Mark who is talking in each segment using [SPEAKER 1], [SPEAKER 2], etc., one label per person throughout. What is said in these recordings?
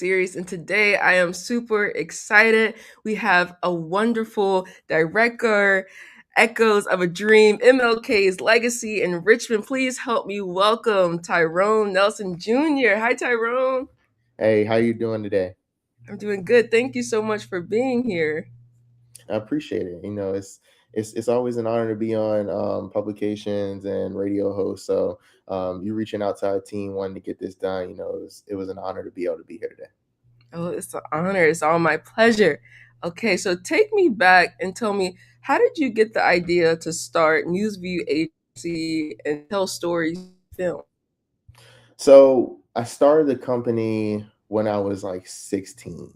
[SPEAKER 1] series, and today I am super excited. We have a wonderful director, Echoes of a Dream, MLK's Legacy in Richmond. Please help me welcome Tyrone Nelson Jr. Hi, Tyrone.
[SPEAKER 2] Hey, how you doing today?
[SPEAKER 1] I'm doing good. Thank you so much for being here.
[SPEAKER 2] I appreciate it. It's always an honor to be on publications and radio hosts. So you reaching out to our team wanting to get this done. It was an honor to be able to be here today.
[SPEAKER 1] Oh, it's an honor. It's all my pleasure. Okay, so take me back and tell me, how did you get the idea to start Newsview Agency and tell stories film?
[SPEAKER 2] So I started the company when I was like 16,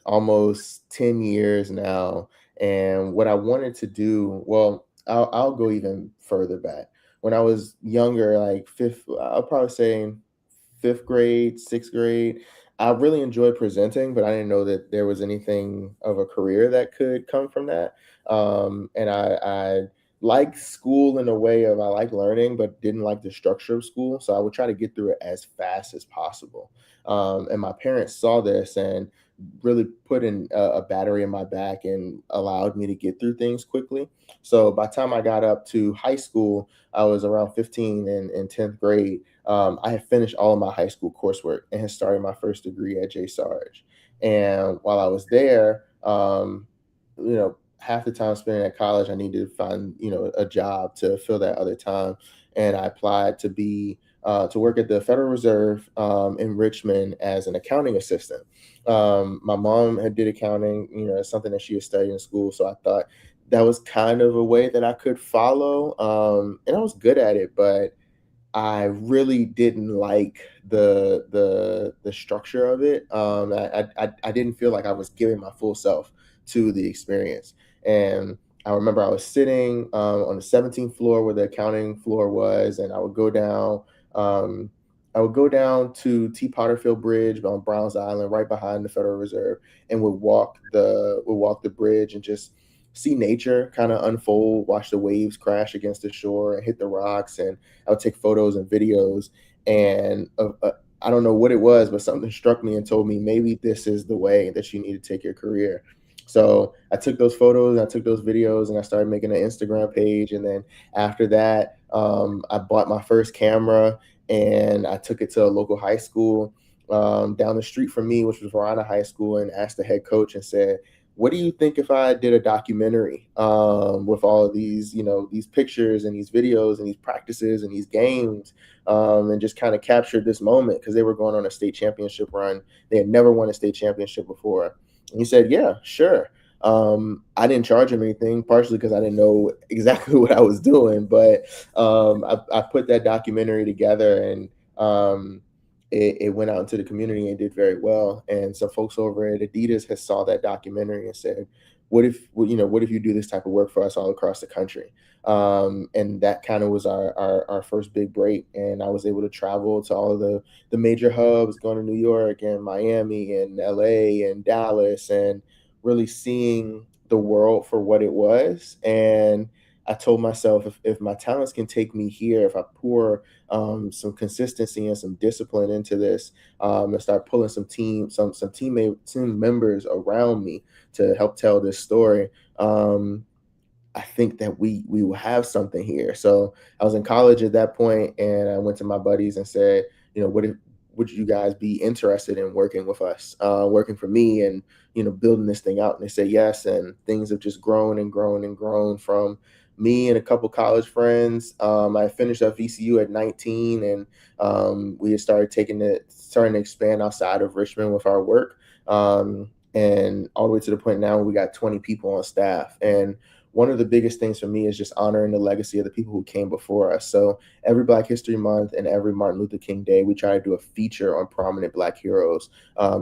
[SPEAKER 2] almost 10 years now. And what I wanted to do, well, I'll go even further back. When I was younger, like fifth, I'll probably say fifth grade, sixth grade, I really enjoyed presenting, but I didn't know that there was anything of a career that could come from that. And I like school in a way of I like learning, but didn't like the structure of school. So I would try to get through it as fast as possible. And my parents saw this and really put in a battery in my back and allowed me to get through things quickly. So by the time I got up to high school, I was around 15 in 10th grade. I had finished all of my high school coursework and had started my first degree at J Sarge. And while I was there, half the time spent at college, I needed to find, a job to fill that other time. And I applied to work at the Federal Reserve in Richmond as an accounting assistant. My mom had did accounting, it's something that she had studied in school. So I thought that was kind of a way that I could follow. And I was good at it, but I really didn't like the structure of it. I didn't feel like I was giving my full self to the experience. And I remember I was sitting on the 17th floor where the accounting floor was, and Um, I would go down to T. Potterfield Bridge on Browns Island, right behind the Federal Reserve, and would walk the bridge and just see nature kind of unfold, watch the waves crash against the shore and hit the rocks, and I would take photos and videos. And I don't know what it was, but something struck me and told me maybe this is the way that you need to take your career. So I took those photos, I took those videos, and I started making an Instagram page. And then after that, I bought my first camera and I took it to a local high school down the street from me, which was Verona High School, and asked the head coach and said, what do you think if I did a documentary with all of these, these pictures and these videos and these practices and these games, and just kind of captured this moment because they were going on a state championship run. They had never won a state championship before. And he said, yeah, sure. I didn't charge him anything, partially because I didn't know exactly what I was doing, but I put that documentary together, and it went out into the community and did very well. And some folks over at Adidas has saw that documentary and said, what if you do this type of work for us all across the country? And that kind of was our first big break. And I was able to travel to all of the major hubs, going to New York and Miami and LA and Dallas, and really seeing the world for what it was. And I told myself, if my talents can take me here, if I pour some consistency and some discipline into this, and start pulling some team members around me to help tell this story, I think that we will have something here. So I was in college at that point, and I went to my buddies and said, would you guys be interested in working with us, working for me, and building this thing out? And they said yes, and things have just grown and grown and grown from me and a couple college friends. I finished up VCU at 19, and we had starting to expand outside of Richmond with our work, and all the way to the point now where we got 20 people on staff. And one of the biggest things for me is just honoring the legacy of the people who came before us. So every Black History Month and every Martin Luther King Day, we try to do a feature on prominent Black heroes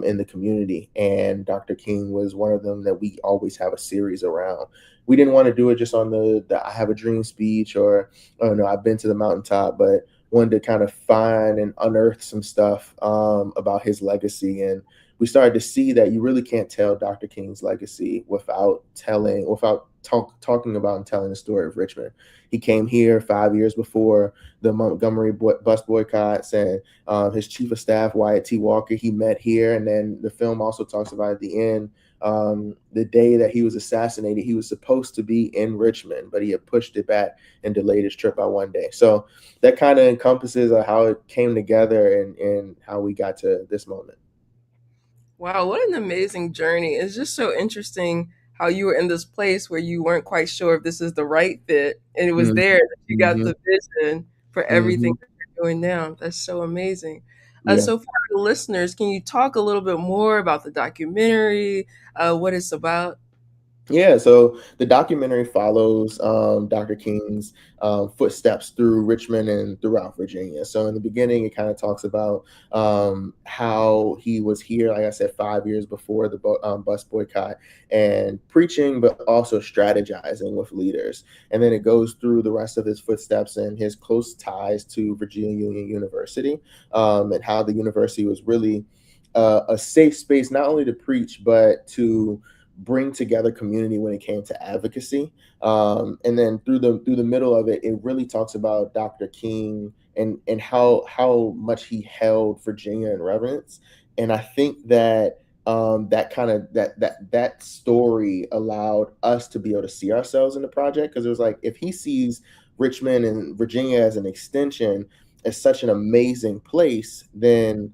[SPEAKER 2] in the community. And Dr. King was one of them that we always have a series around. We didn't want to do it just on the I Have a Dream speech, or, oh no, I've been to the mountaintop, but wanted to kind of find and unearth some stuff about his legacy. And we started to see that you really can't tell Dr. King's legacy without talking about and telling the story of Richmond. He came here 5 years before the Montgomery bus boycotts, and his chief of staff Wyatt T. Walker he met here, and then the film also talks about at the end, the day that he was assassinated, he was supposed to be in Richmond, but he had pushed it back and delayed his trip by one day. So that kind of encompasses how it came together and how we got to this moment.
[SPEAKER 1] Wow, what an amazing journey. It's just so interesting how you were in this place where you weren't quite sure if this is the right fit. And it was
[SPEAKER 2] Mhm,
[SPEAKER 1] there that you got
[SPEAKER 2] mhm,
[SPEAKER 1] the vision for everything
[SPEAKER 2] mhm.
[SPEAKER 1] that you're doing now. That's so amazing.
[SPEAKER 2] Yeah.
[SPEAKER 1] So, for our listeners, can you talk a little bit more about the documentary, what it's about?
[SPEAKER 2] Yeah, so the documentary follows Dr. King's footsteps through Richmond and throughout Virginia. So in the beginning, it kind of talks about how he was here, like I said, 5 years before the bus boycott, and preaching, but also strategizing with leaders. And then it goes through the rest of his footsteps and his close ties to Virginia Union University, and how the university was really a safe space, not only to preach, but to bring together community when it came to advocacy. And then through the middle of it, it really talks about Dr. King and how much he held Virginia in reverence. And I think that that kind of that story allowed us to be able to see ourselves in the project, because it was like, if he sees Richmond and Virginia as an extension, as such an amazing place, then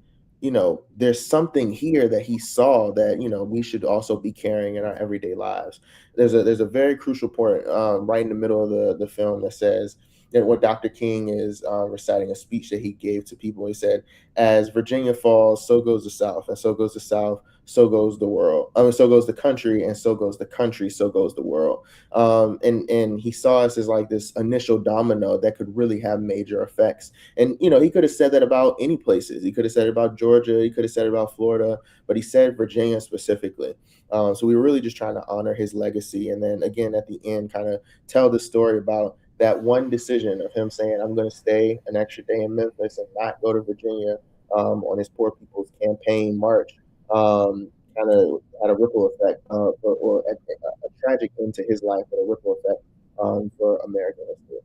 [SPEAKER 2] there's something here that he saw that we should also be carrying in our everyday lives. There's a very crucial point right in the middle of the film that says that what Dr. King is reciting a speech that he gave to people. He said, "As Virginia falls, so goes the South, and so goes the South, so goes the world. I mean, so goes the country, and so goes the country, so goes the world." And he saw us as like this initial domino that could really have major effects. And he could have said that about any places. He could have said it about Georgia. He could have said it about Florida, but he said Virginia specifically. So we were really just trying to honor his legacy, and then again at the end, kind of tell the story about that one decision of him saying, "I'm going to stay an extra day in Memphis and not go to Virginia," on his Poor People's Campaign march. Kind of had a ripple effect, or a tragic end to his life, but a ripple effect for American history.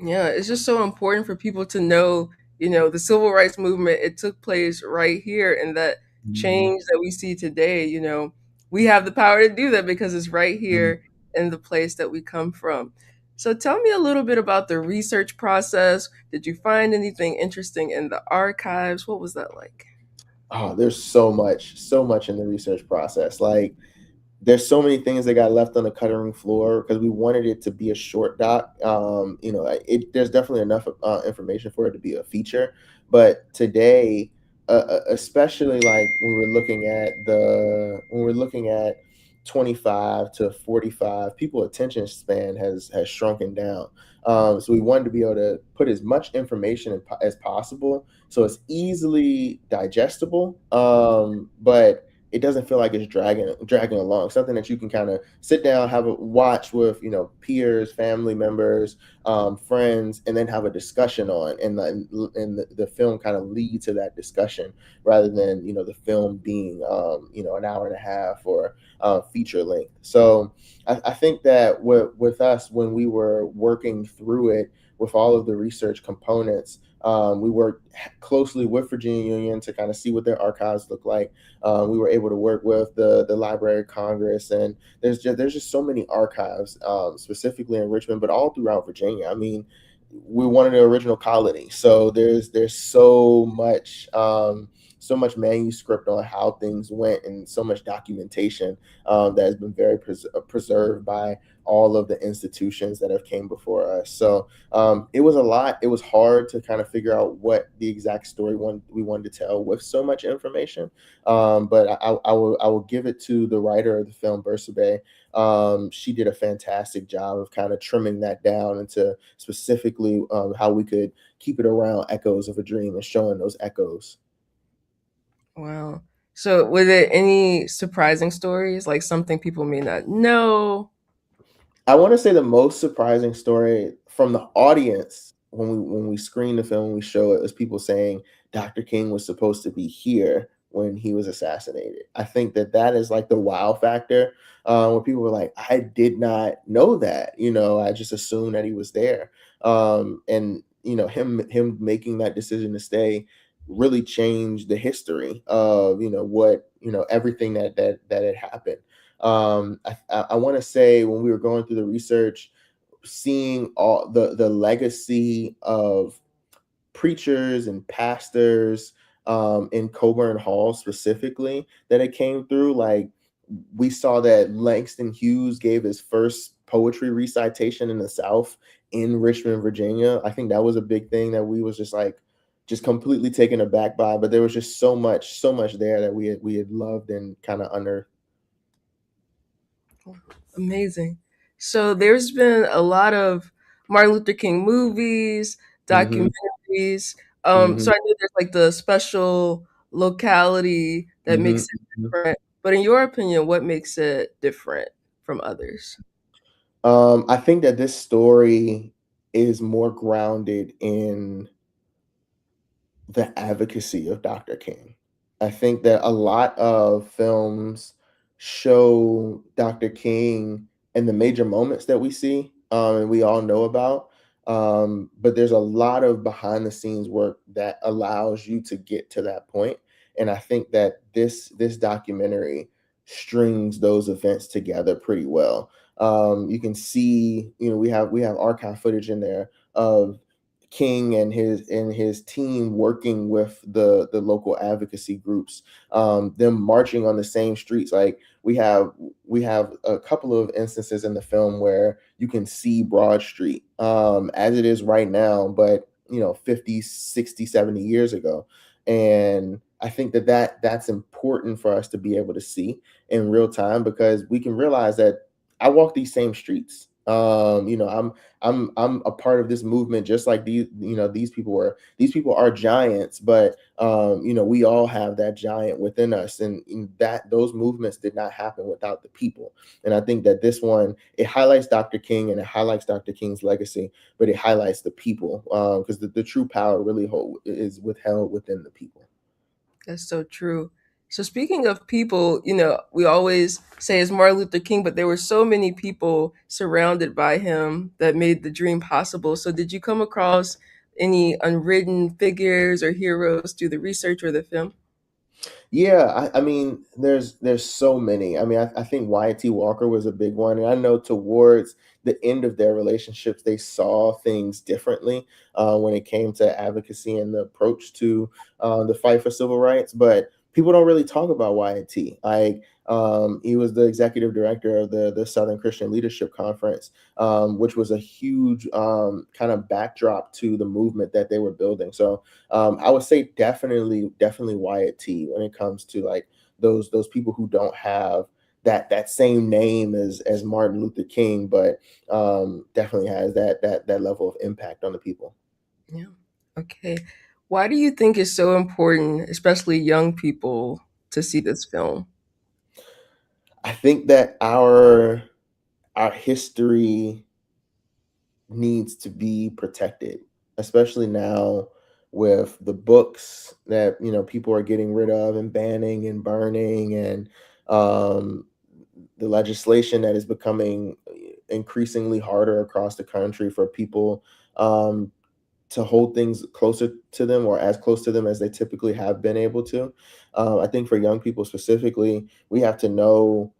[SPEAKER 1] Yeah, it's just so important for people to know, the civil rights movement, it took place right here, and that
[SPEAKER 2] Mhm.
[SPEAKER 1] change that we see today, we have the power to do that because it's right
[SPEAKER 2] Mhm.
[SPEAKER 1] here in the place that we come from. So tell me a little bit about the research process. Did you find anything interesting in the archives? What was that like?
[SPEAKER 2] Oh, there's so much in the research process. Like, there's so many things that got left on the cutting room floor because we wanted it to be a short doc. There's definitely enough information for it to be a feature, but today, especially like when we're looking at 25 to 45, people attention span has shrunken down. So we wanted to be able to put as much information as possible, so it's easily digestible, but it doesn't feel like it's dragging along. Something that you can kind of sit down, have a watch with, peers, family members, friends, and then have a discussion on, and the film kind of lead to that discussion rather than the film being an hour and a half or feature length. So I think that with us, when we were working through it with all of the research components, we worked closely with Virginia Union to kind of see what their archives look like. We were able to work with the Library of Congress, and there's just so many archives, specifically in Richmond, but all throughout Virginia. I mean, we're one of the original colonies, so there's so much manuscript on how things went, and so much documentation that has been very preserved by all of the institutions that have came before us. So it was a lot. It was hard to kind of figure out what the exact story we wanted to tell with so much information. But I will give it to the writer of the film, Bersabe. She did a fantastic job of kind of trimming that down into specifically how we could keep it around echoes of a dream and showing those echoes.
[SPEAKER 1] Wow. So were there any surprising stories, like something people may not know?
[SPEAKER 2] I want to say the most surprising story from the audience when we screen the film, when we show it, was people saying Dr. King was supposed to be here, when he was assassinated. I think that that is like the wow factor, where people were like, I did not know that. I just assumed that he was there. And him making that decision to stay really changed the history of what everything that had happened. I want to say when we were going through the research, seeing all the legacy of preachers and pastors in Coburn Hall specifically that it came through. Like, we saw that Langston Hughes gave his first poetry recitation in the South in Richmond, Virginia. I think that was a big thing that we was just completely taken aback by. But there was just so much there that we had loved and kind of unearthed.
[SPEAKER 1] Amazing. So there's been a lot of Martin Luther King movies,
[SPEAKER 2] Hmm.
[SPEAKER 1] documentaries. So
[SPEAKER 2] Hmm.
[SPEAKER 1] I know there's like the special locality that
[SPEAKER 2] Hmm.
[SPEAKER 1] makes it different. But in your opinion, what makes it different from others?
[SPEAKER 2] I think that this story is more grounded in the advocacy of Dr. King. I think that a lot of films show Dr. King and the major moments that we see, and we all know about. But there's a lot of behind the scenes work that allows you to get to that point. And I think that this documentary strings those events together pretty well. You can see, we have archive footage in there of King and his team working with the local advocacy groups, them marching on the same streets. Like, we have a couple of instances in the film where you can see Broad Street as it is right now, but 50, 60, 70 years ago. And I think that's important for us to be able to see in real time, because we can realize that I walk these same streets. I'm a part of this movement just like these people were. These people are giants, but we all have that giant within us, and that those movements did not happen without the people. And I think that this one, it highlights Dr. King and it highlights Dr. King's legacy, but it highlights the people, because the true power really is withheld within the people.
[SPEAKER 1] That's so true. So speaking of people, we always say it's Martin Luther King, but there were so many people surrounded by him that made the dream possible. So did you come across any unwritten figures or heroes through the research or the film?
[SPEAKER 2] Yeah, I mean, there's so many. I mean, I think Wyatt T. Walker was a big one, and I know towards the end of their relationships, they saw things differently when it came to advocacy and the approach to the fight for civil rights. But people don't really talk about Wyatt T. Like, he was the executive director of the Southern Christian Leadership Conference, which was a huge kind of backdrop to the movement that they were building. So I would say definitely Wyatt T when it comes to like those people who don't have that same name as Martin Luther King, but definitely has that level of impact on the people.
[SPEAKER 1] Yeah. Okay. Why do you think it's so important, especially young people, to see this film?
[SPEAKER 2] I think that our history needs to be protected, especially now with the books that people are getting rid of and banning and burning, and um, the legislation that is becoming increasingly harder across the country for people to hold things closer to them or as close to them as they typically have been able to. I think for young people specifically, we have to know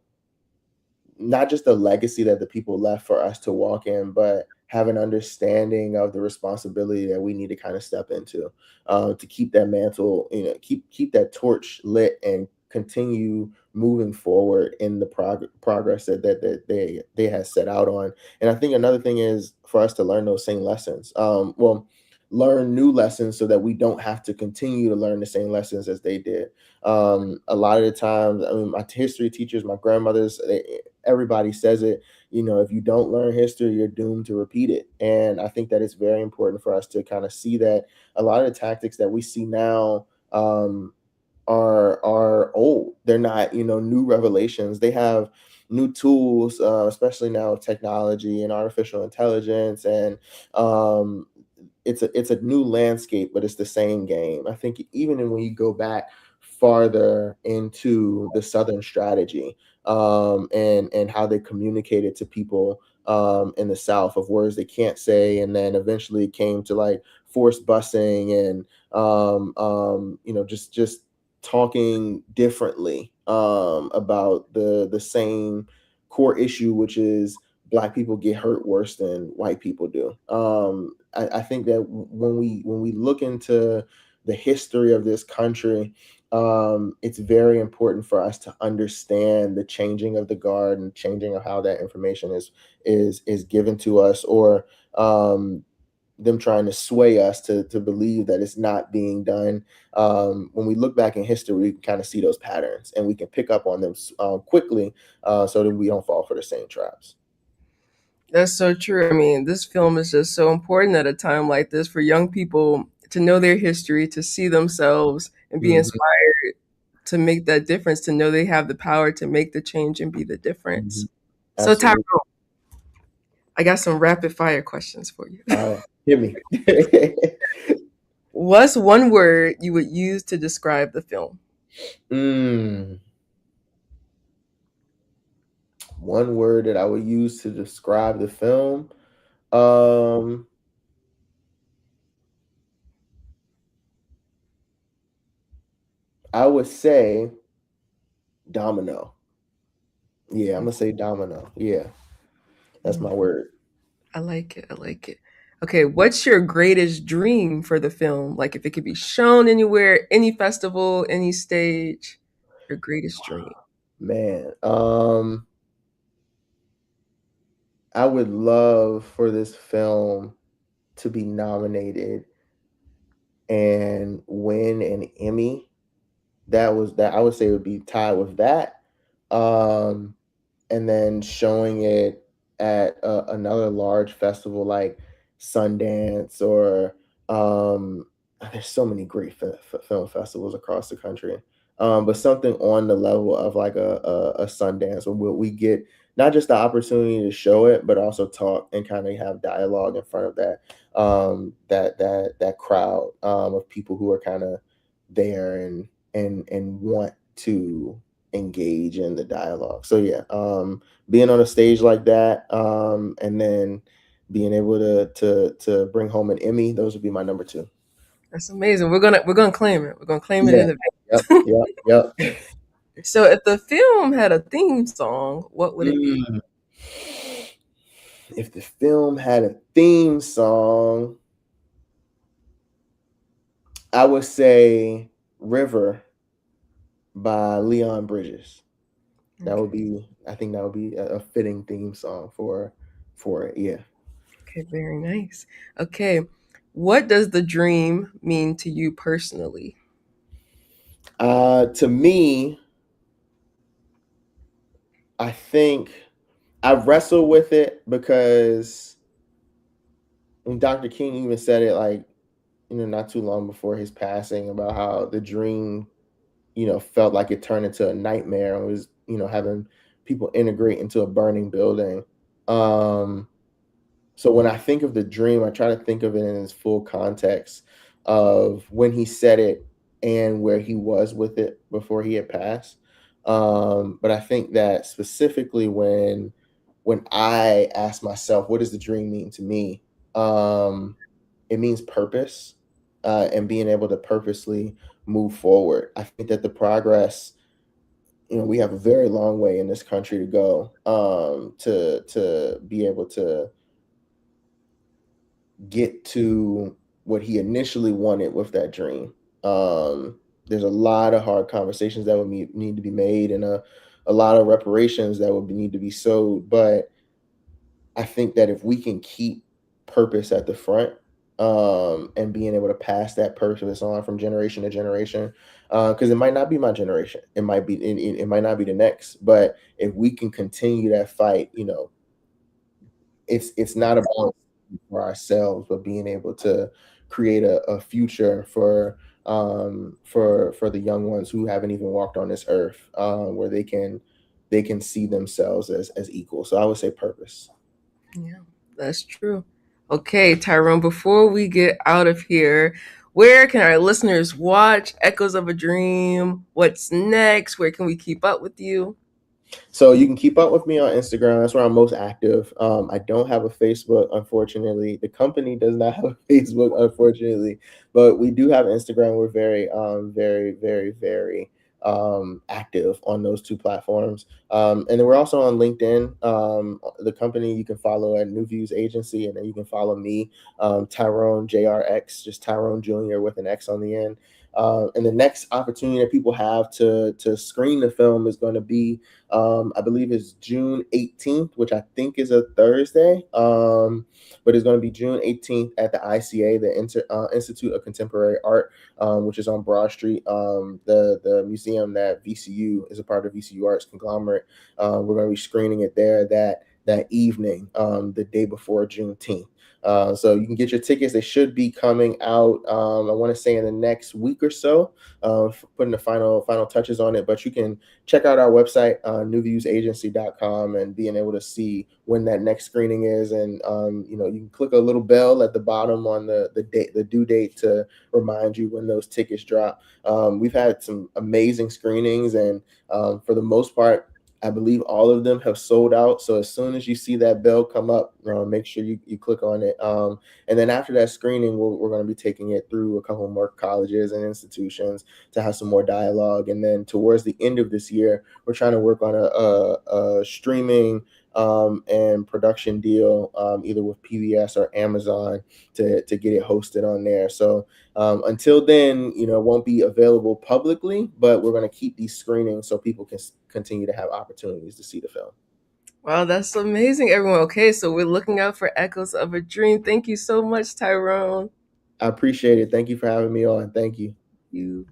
[SPEAKER 2] not just the legacy that the people left for us to walk in, but have an understanding of the responsibility that we need to kind of step into, to keep that mantle, keep that torch lit and continue moving forward in the progress that they had set out on. And I think another thing is for us to learn those same lessons. Well, learn new lessons so that we don't have to continue to learn the same lessons as they did. A lot of the times, I mean, my history teachers, my grandmothers, everybody says it. If you don't learn history, you're doomed to repeat it. And I think that it's very important for us to kind of see that a lot of the tactics that we see now are old. They're not new revelations. They have new tools, especially now with technology and artificial intelligence, and it's a new landscape, but it's the same game. I think even when you go back farther into the Southern strategy, and how they communicated to people in the South of words they can't say, and then eventually it came to like forced busing and just talking differently about the same core issue, which is black people get hurt worse than white people do. I think that when we look into the history of this country, it's very important for us to understand the changing of the guard and changing of how that information is given to us, or them trying to sway us to believe that it's not being done. When we look back in history, we can kind of see those patterns and we can pick up on them quickly, so that we don't fall for the same traps.
[SPEAKER 1] That's so true. I mean, this film is just so important at a time like this for young people to know their history, to see themselves and be
[SPEAKER 2] Mhm,
[SPEAKER 1] inspired to make that difference, to know they have the power to make the change and be the difference.
[SPEAKER 2] mhm.
[SPEAKER 1] So, Tyrone,
[SPEAKER 2] Absolutely.
[SPEAKER 1] I got some rapid fire questions for you.
[SPEAKER 2] All right, hit me.
[SPEAKER 1] What's one word you would use to describe the film?
[SPEAKER 2] mm, One word that I would use to describe the film. Um, I would say domino. Yeah, I'm gonna say domino. Yeah, that's my word.
[SPEAKER 1] I like it. I like it. Okay, what's your greatest dream for the film? Like if it could be shown anywhere, any festival, any stage, your greatest dream.
[SPEAKER 2] Man, I would love for this film to be nominated and win an Emmy. That I would say would be tied with that. Um, and then showing it at another large festival like Sundance, or there's so many great film festivals across the country. But something on the level of like a Sundance, where we get not just the opportunity to show it, but also talk and kind of have dialogue in front of that crowd of people who are kind of there and want to engage in the dialogue. So yeah, being on a stage like that, and then being able to bring home an Emmy, those would be my number two.
[SPEAKER 1] That's amazing. We're gonna claim it. We're gonna claim it
[SPEAKER 2] Yeah.
[SPEAKER 1] in
[SPEAKER 2] Yep.
[SPEAKER 1] advance.
[SPEAKER 2] Yep. Yep.
[SPEAKER 1] So if the film had a theme song, what would it be?
[SPEAKER 2] Mm. If the film had a theme song, I would say "River" by Leon Bridges. That would
[SPEAKER 1] Okay.
[SPEAKER 2] be, I think that would be a fitting theme song for it. Yeah.
[SPEAKER 1] Okay, very nice. Okay. What does the dream mean to you personally?
[SPEAKER 2] To me, I think I wrestle with it because when Dr. King even said it, like, not too long before his passing, about how the dream, felt like it turned into a nightmare and was, having people integrate into a burning building. Um, so when I think of the dream, I try to think of it in its full context of when he said it and where he was with it before he had passed. But I think that specifically when I ask myself, what does the dream mean to me? It means purpose, and being able to purposely move forward. I think that the progress, we have a very long way in this country to go, to be able to get to what he initially wanted with that dream. There's a lot of hard conversations that would need to be made, and a lot of reparations that would need to be sowed. But I think that if we can keep purpose at the front, and being able to pass that purpose on from generation to generation, because it might not be my generation, it might not be the next, but if we can continue that fight, it's not about for ourselves, but being able to create a future for the young ones who haven't even walked on this earth, where they can see themselves as equal. So I would say purpose.
[SPEAKER 1] Yeah, that's true. Okay, Tyrone, before we get out of here, Where can our listeners watch Echoes of a Dream? What's next? Where can we keep up with you?
[SPEAKER 2] So you can keep up with me on Instagram. That's where I'm most active. I don't have a Facebook, unfortunately. The company does not have a Facebook, unfortunately, but we do have Instagram. We're very active on those two platforms. And then we're also on LinkedIn. The company you can follow at New Views Agency, and then you can follow me, Tyrone JRX, just Tyrone Jr. with an X on the end. And the next opportunity that people have to screen the film is going to be I believe it's June 18th, which I think is a Thursday. But it's going to be June 18th at the ICA, the Institute of Contemporary Art, which is on Broad Street. The museum that VCU is a part of VCU Arts conglomerate. We're going to be screening it there that evening, the day before Juneteenth. So you can get your tickets. They should be coming out. I want to say in the next week or so, putting the final touches on it. But you can check out our website, newviewsagency.com, and being able to see when that next screening is. And you can click a little bell at the bottom on the due date to remind you when those tickets drop. We've had some amazing screenings, and for the most part, I believe all of them have sold out. So as soon as you see that bell come up, make sure you click on it. And then after that screening, we're going to be taking it through a couple more colleges and institutions to have some more dialogue. And then towards the end of this year, we're trying to work on a streaming and production deal, either with PBS or Amazon, to get it hosted on there. So until then, it won't be available publicly, but we're going to keep these screenings so people can continue to have opportunities to see the film.
[SPEAKER 1] Wow, that's amazing, everyone. Okay, so we're looking out for Echoes of a Dream. Thank you so much, Tyrone.
[SPEAKER 2] I appreciate it. Thank you for having me on. Thank you.
[SPEAKER 1] You